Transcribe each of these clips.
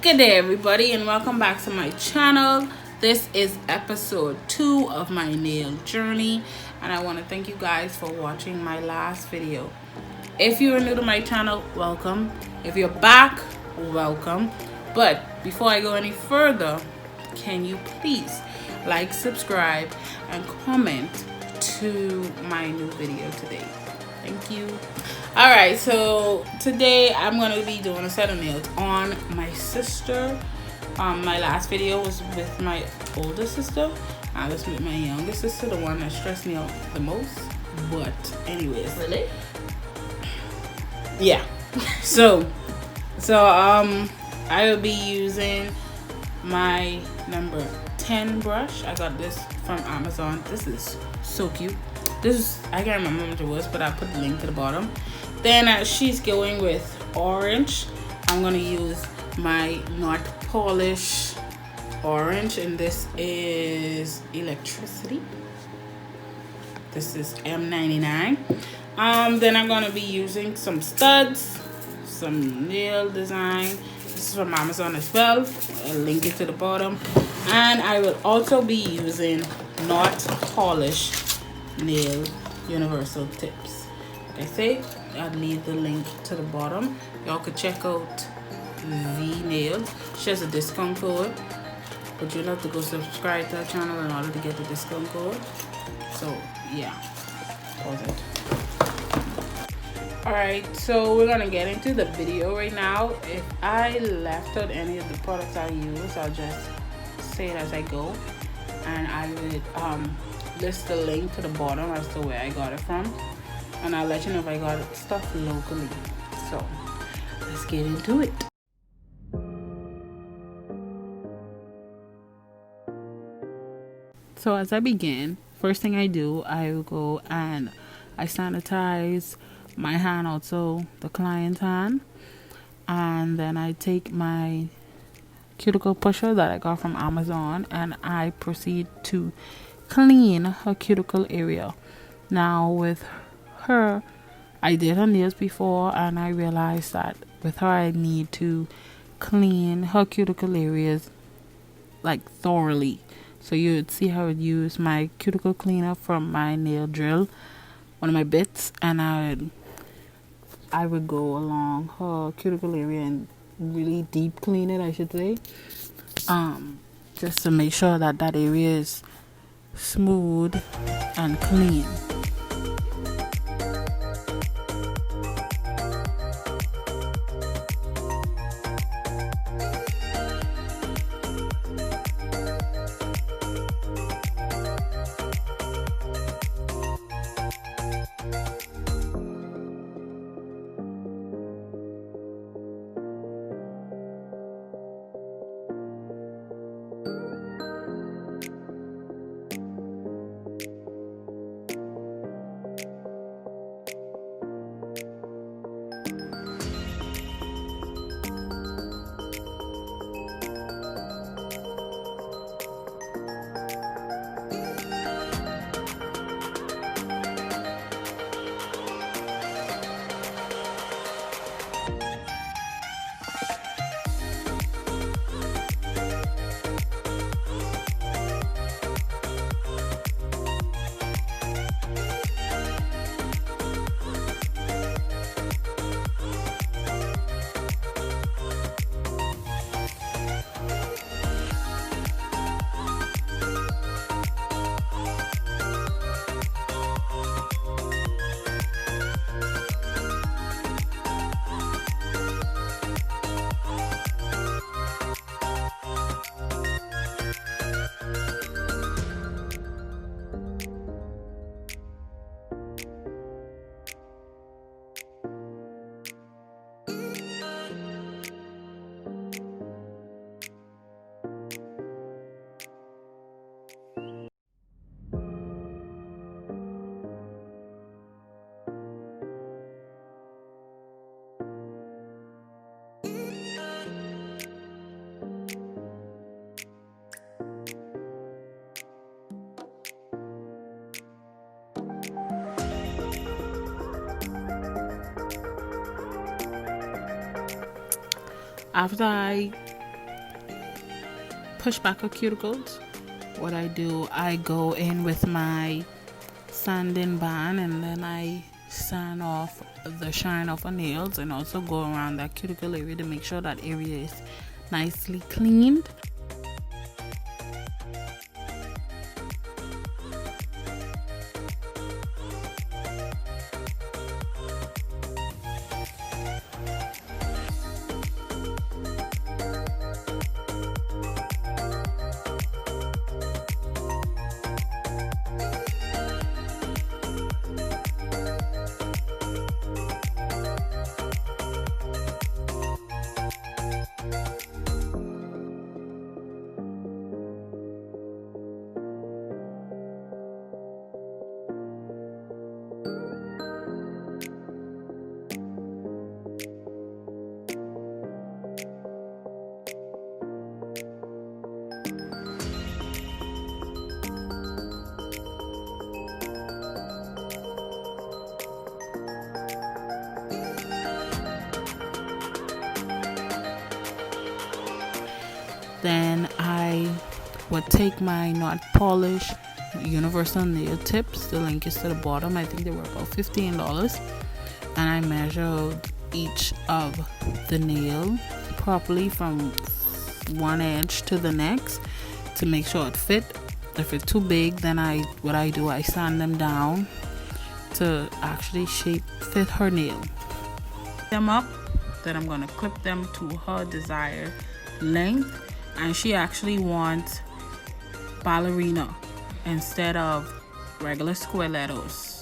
Good day everybody and welcome back to my channel. This is episode 2 of my nail journey and I want to thank you guys for watching my last video. If you are new to my channel, welcome. If you're back, welcome. But before I go any further, can you please like, subscribe and comment to my new video today? Thank you. Alright, so today I'm going to be doing a set of nails on my sister. My last video was with my older sister. This with my younger sister, the one that stressed me out the most. But anyways. Really? Yeah. So I will be using my number 10 brush. I got this from Amazon. This is so cute. I can't remember how much it was, but I'll put the link to the bottom. Then she's going with orange. I'm going to use my Not Polish orange, and this is Electricity. This is M99. Then I'm going to be using some studs, some nail design. This is from Amazon as well. I'll link it to the bottom. And I will also be using Not Polish nail universal tips. Like I say, I'll leave the link to the bottom. Y'all could check out V Nails. She has a discount code, but you'll have to go subscribe to her channel in order to get the discount code. So yeah, pause it. Alright, so we're gonna get into the video right now. If I left out any of the products I use, I'll just say it as I go, and I would list the link to the bottom as to where I got it from, and I'll let you know if I got stuff locally. So let's get into it. So as I begin, first thing I do, I will go and I sanitize my hand, also the client's hand, and then I take my cuticle pusher that I got from Amazon and I proceed to clean her cuticle area. Now with her, I did her nails before and I realized that with her I need to clean her cuticle areas like thoroughly. So you would see how I would use my cuticle cleaner from my nail drill, one of my bits, and I would go along her cuticle area and really deep clean it, I should say, just to make sure that that area is smooth and clean. After I push back her cuticles, what I do, I go in with my sanding band and then I sand off the shine off her nails, and also go around that cuticle area to make sure that area is nicely cleaned. Then I would take my not polished universal nail tips. The link is to the bottom. I think they were about $15. And I measure out each of the nail properly from one edge to the next to make sure it fit. If it's too big, then I sand them down to actually fit her nail. Them up, then I'm gonna clip them to her desired length. And she actually wants ballerina instead of regular squarelettos.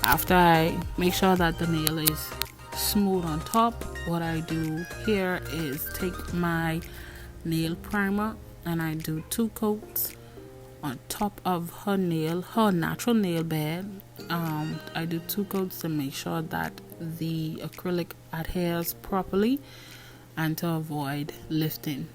After I make sure that the nail is smooth on top, what I do here is take my nail primer and I do 2 coats on top of her natural nail bed. I do 2 coats to make sure that the acrylic adheres properly and to avoid lifting.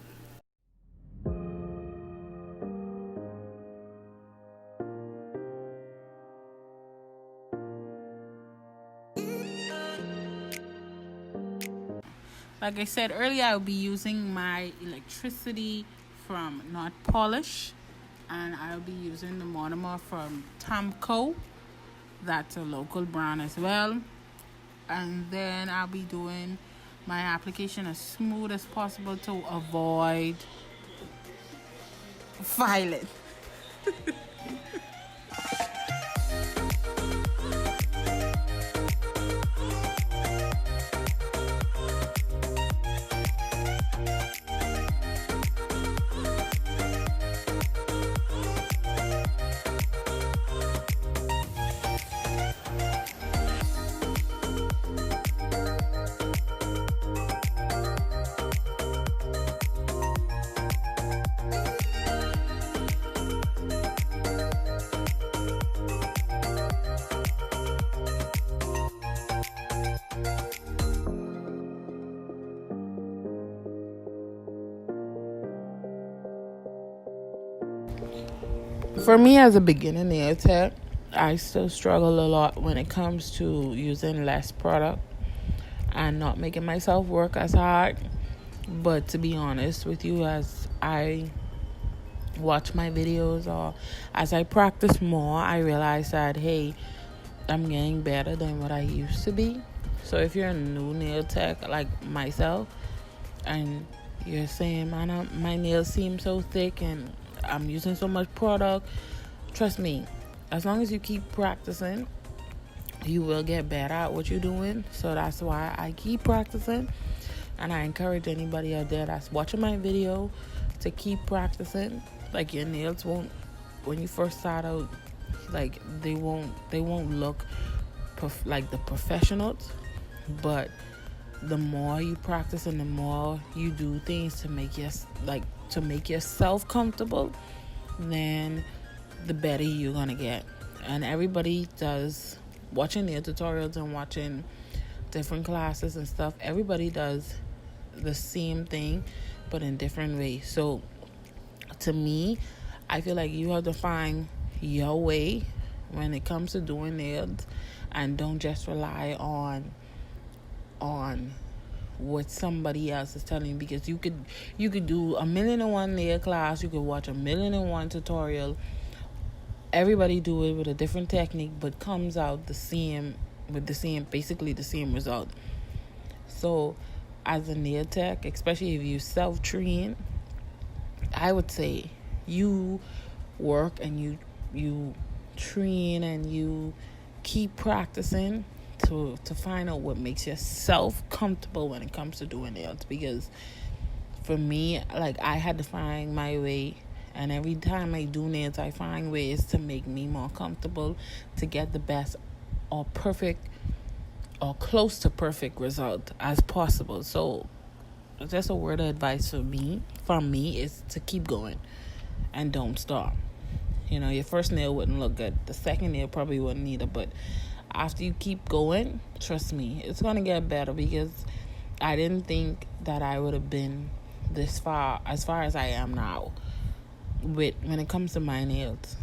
Like I said earlier, I'll be using my electricity from Not Polish, and I'll be using the monomer from Tamco. That's a local brand as well. And then I'll be doing my application as smooth as possible to avoid filing. For me as a beginner nail tech, I still struggle a lot when it comes to using less product and not making myself work as hard. But to be honest with you, as I watch my videos or as I practice more, I realize that, hey, I'm getting better than what I used to be. So if you're a new nail tech like myself and you're saying, man, my nails seem so thick and I'm using so much product, trust me, as long as you keep practicing, you will get better at what you're doing. So that's why I keep practicing, and I encourage anybody out there that's watching my video to keep practicing. Like, your nails won't, when you first start out, like they won't look like the professionals, but the more you practice and the more you do things to make yourself comfortable, then the better you're gonna get. And everybody does, watching nail tutorials and watching different classes and stuff, everybody does the same thing but in different ways. So to me, I feel like you have to find your way when it comes to doing nails, and don't just rely on what somebody else is telling you, because you could do 1,000,001 nail class, you could watch 1,000,001 tutorial, everybody do it with a different technique but comes out basically the same result. So as a nail tech, especially if you self-train, I would say you work and you train and you keep practicing to find out what makes yourself comfortable when it comes to doing nails. Because for me, like, I had to find my way, and every time I do nails, I find ways to make me more comfortable, to get the best or perfect or close to perfect result as possible. So just a word of advice from me is to keep going and don't stop. Your first nail wouldn't look good, the second nail probably wouldn't either, but after you keep going, trust me, it's going to get better. Because I didn't think that I would have been this far as I am now when it comes to my nails.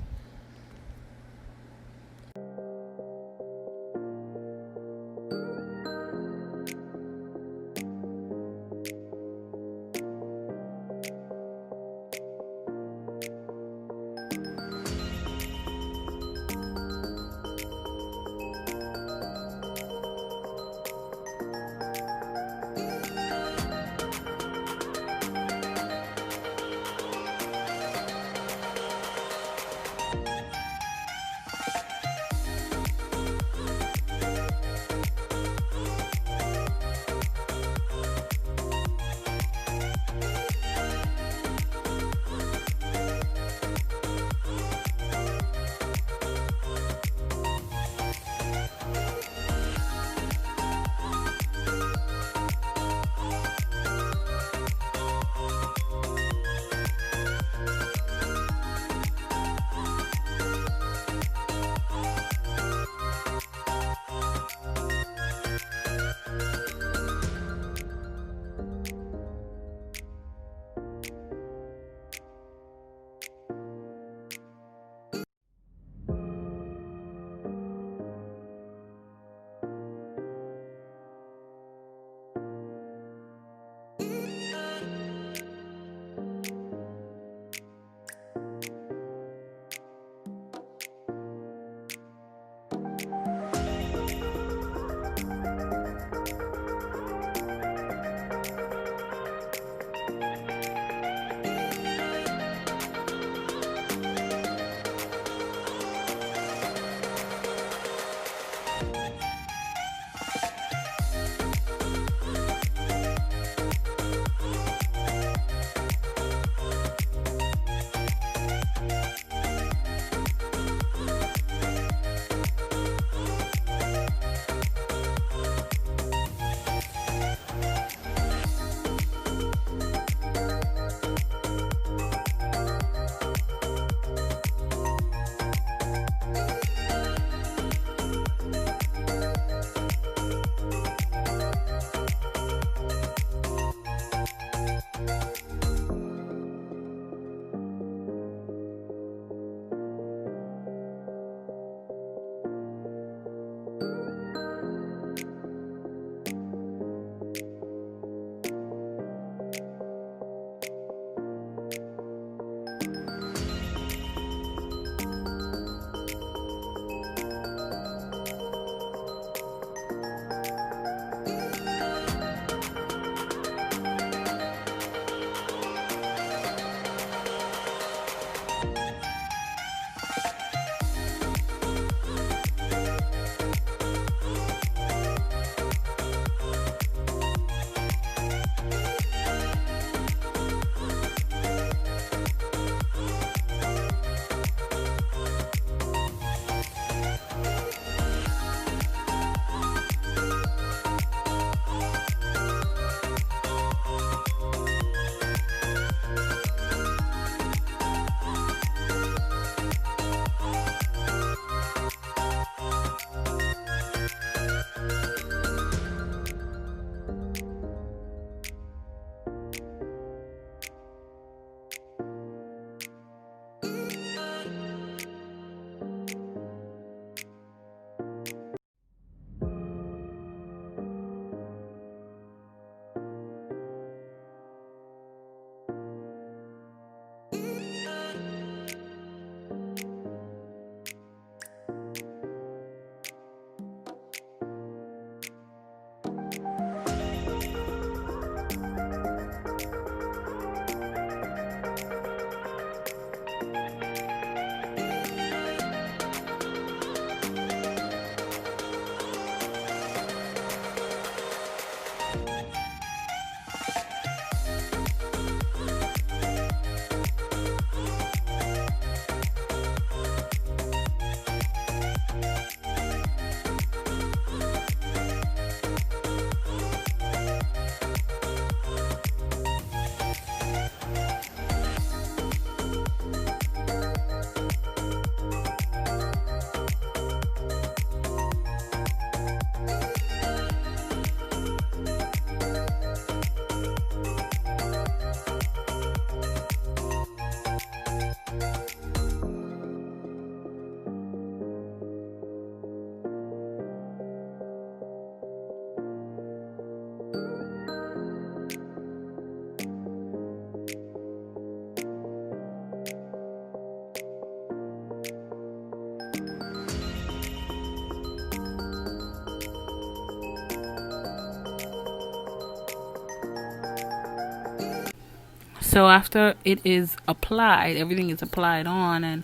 So after it is applied, everything is applied on, and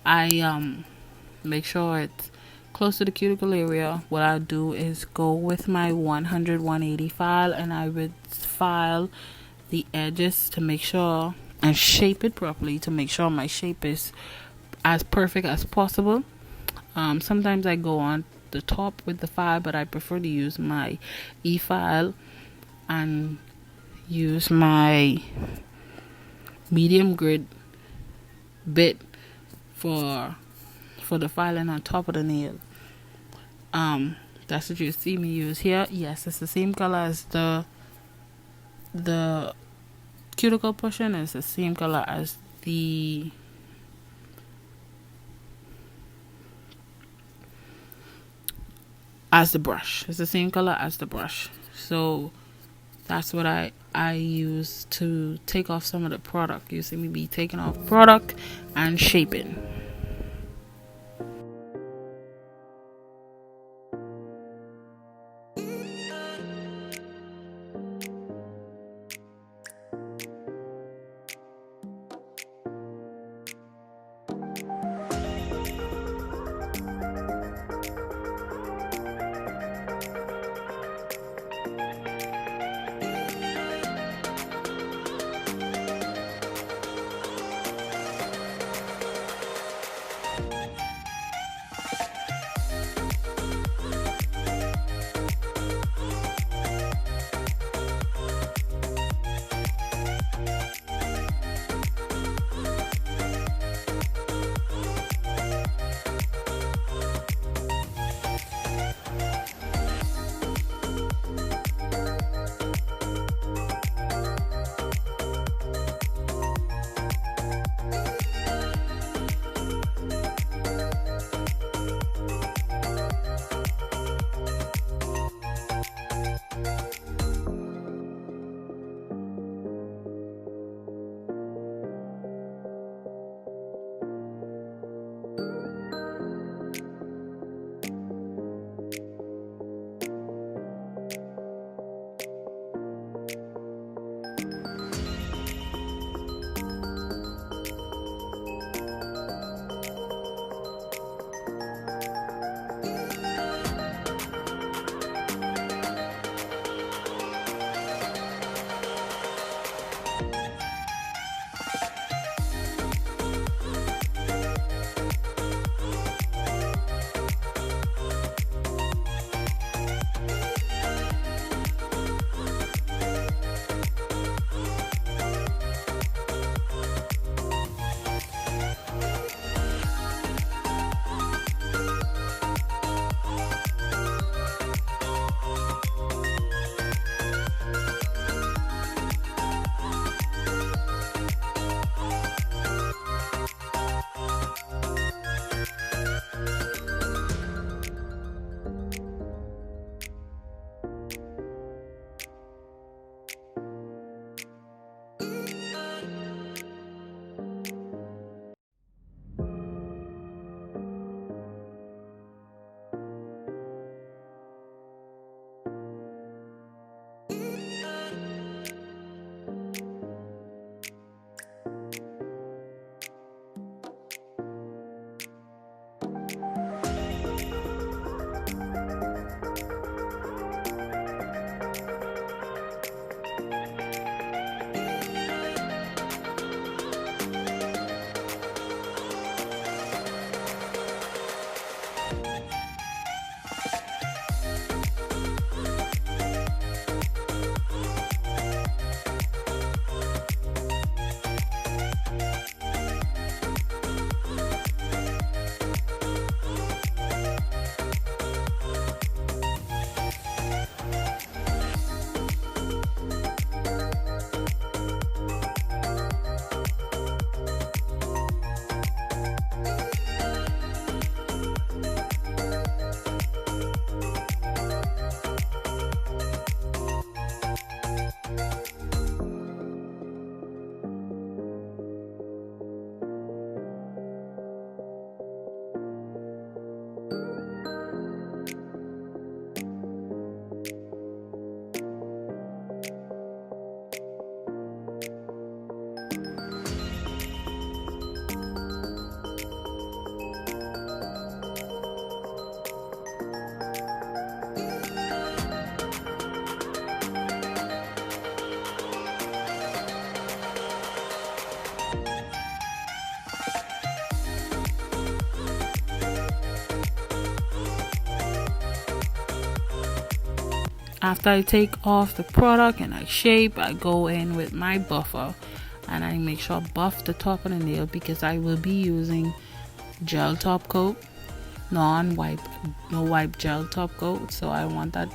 I make sure it's close to the cuticle area. What I do is go with my 100-180 file, and I would file the edges to make sure, and shape it properly to make sure my shape is as perfect as possible. Sometimes I go on the top with the file, but I prefer to use my e-file and use my medium grid bit for the filing on top of the nail. That's what you see me use here. Yes, it's the same color as the cuticle portion. It's the same color as the brush. It's the same color as the brush. So that's what I use to take off some of the product. You see me be taking off product and shaping. After I take off the product and I shape, I go in with my buffer and I make sure I buff the top of the nail because I will be using gel top coat, no wipe gel top coat. So I want that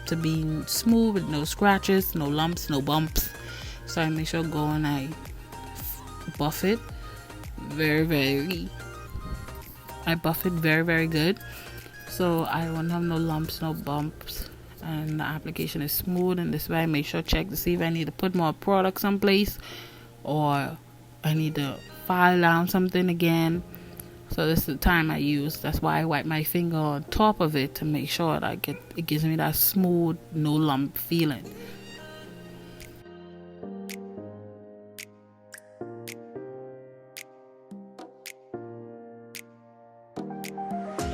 to be smooth with no scratches, no lumps, no bumps. So I make sure I go and I buff it I buff it very, very good, so I won't have no lumps, no bumps, and the application is smooth. And this way I make sure check to see if I need to put more product someplace or I need to file down something again. So this is the time I use. That's why I wipe my finger on top of it to make sure that it gives me that smooth, no lump feeling.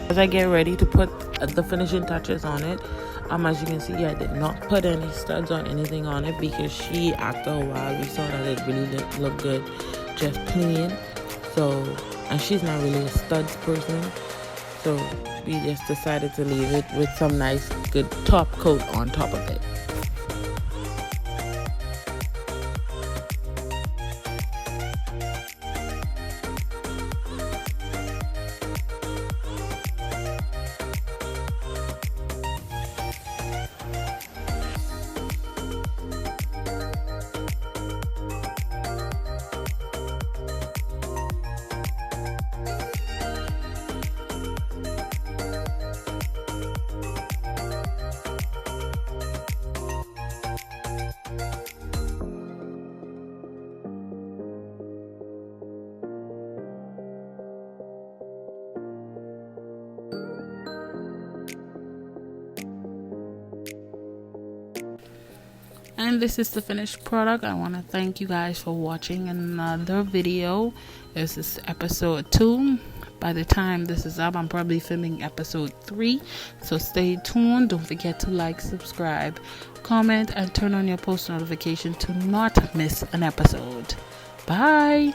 As I get ready to put the finishing touches on it, as you can see, I did not put any studs or anything on it because after a while we saw that it really didn't look good just plain. So, and she's not really a studs person, so we just decided to leave it with some nice good top coat on top of it. And this is the finished product. I want to thank you guys for watching another video. This is episode 2. By the time this is up, I'm probably filming episode 3. So stay tuned. Don't forget to like, subscribe, comment, and turn on your post notification to not miss an episode. Bye.